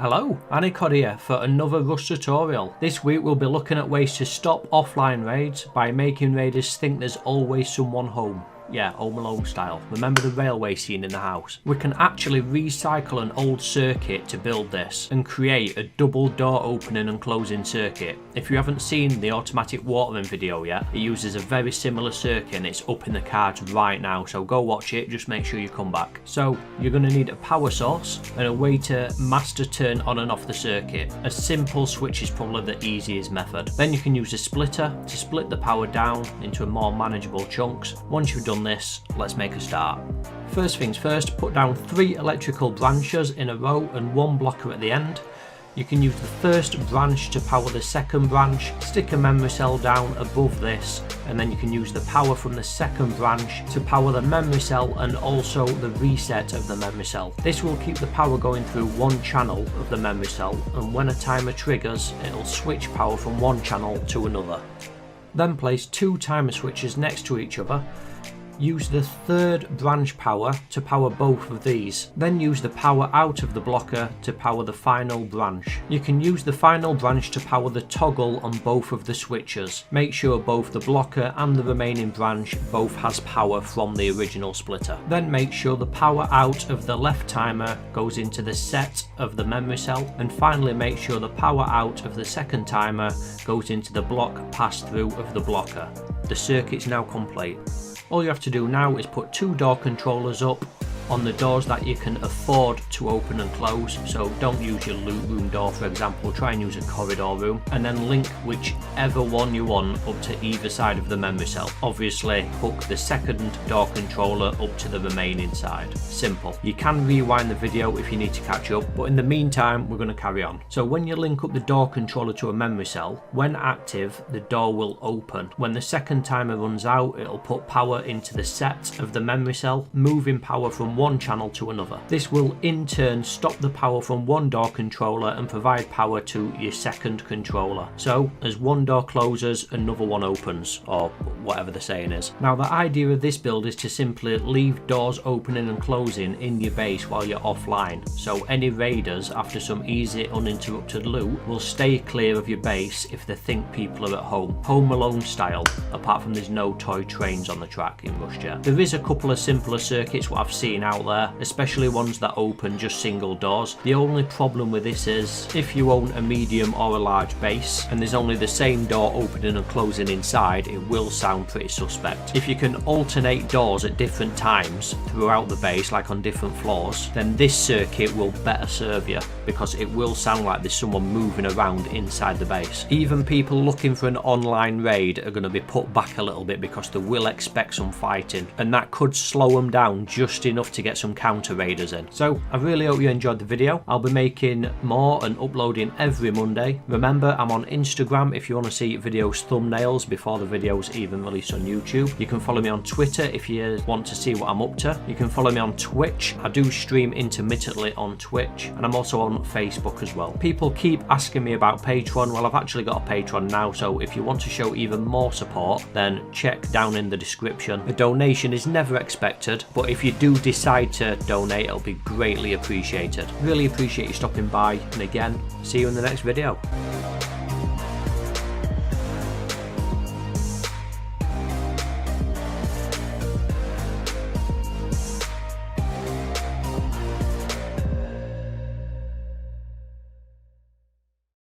Hello, Anicod here for another Rust tutorial. This week we'll be looking at ways to stop offline raids by making raiders think there's always someone home. Yeah, Home Alone style. Remember the railway scene in the house? We can actually recycle an old circuit to build this and create a double door opening and closing circuit. If you haven't seen the automatic watering video yet, it uses a very similar circuit and it's up in the cards right now, so go watch it, just make sure you come back. So you're going to need a power source and a way to master turn on and off the circuit. A simple switch is probably the easiest method. Then you can use a splitter to split the power down into more manageable chunks. Once you've done this, let's make a start. First things first, put down 3 electrical branches in a row and 1 blocker at the end. You can use the first branch to power the second branch, stick a memory cell down above this, and then you can use the power from the second branch to power the memory cell and also the reset of the memory cell. This will keep the power going through one channel of the memory cell, and when a timer triggers, it'll switch power from one channel to another. Then place 2 timer switches next to each other. Use the third branch power to power both of these. Then use the power out of the blocker to power the final branch. You can use the final branch to power the toggle on both of the switches. Make sure both the blocker and the remaining branch both has power from the original splitter. Then make sure the power out of the left timer goes into the set of the memory cell, and finally make sure the power out of the second timer goes into the block pass-through of the blocker. The circuit's now complete. All you have to do now is put 2 door controllers up on the doors that you can afford to open and close. So don't use your loot room door, for example, try and use a corridor room, and then link whichever one you want up to either side of the memory cell. Obviously hook the second door controller up to the remaining side. Simple. You can rewind the video if you need to catch up, but in the meantime we're going to carry on. So when you link up the door controller to a memory cell, when active the door will open. When the second timer runs out, it'll put power into the set of the memory cell, moving power from one channel to another. This will in turn stop the power from one door controller and provide power to your second controller. So as one door closes, another one opens, or whatever the saying is. Now the idea of this build is to simply leave doors opening and closing in your base while you're offline. So any raiders, after some easy uninterrupted loot, will stay clear of your base if they think people are at home. Home Alone style, apart from there's no toy trains on the track in Rust yet. There is a couple of simpler circuits what I've seen out there, especially ones that open just single doors. The only problem with this is if you own a medium or a large base and there's only the same door opening and closing inside, it will sound pretty suspect. If you can alternate doors at different times throughout the base, like on different floors, then this circuit will better serve you because it will sound like there's someone moving around inside the base. Even people looking for an online raid are going to be put back a little bit because they will expect some fighting, and that could slow them down just enough to get some counter raiders in. So I really hope you enjoyed the video. I'll be making more and uploading every Monday. Remember, I'm on Instagram if you want to see videos thumbnails before the videos even released on YouTube. You can follow me on Twitter if you want to see what I'm up to. You can follow me on Twitch. I do stream intermittently on Twitch, and I'm also on Facebook as well. People keep asking me about Patreon. Well, I've actually got a Patreon now, so if you want to show even more support, then check down in the description. A donation is never expected, but if you do decide to donate, it'll be greatly appreciated. Really appreciate you stopping by, and again, see you in the next video.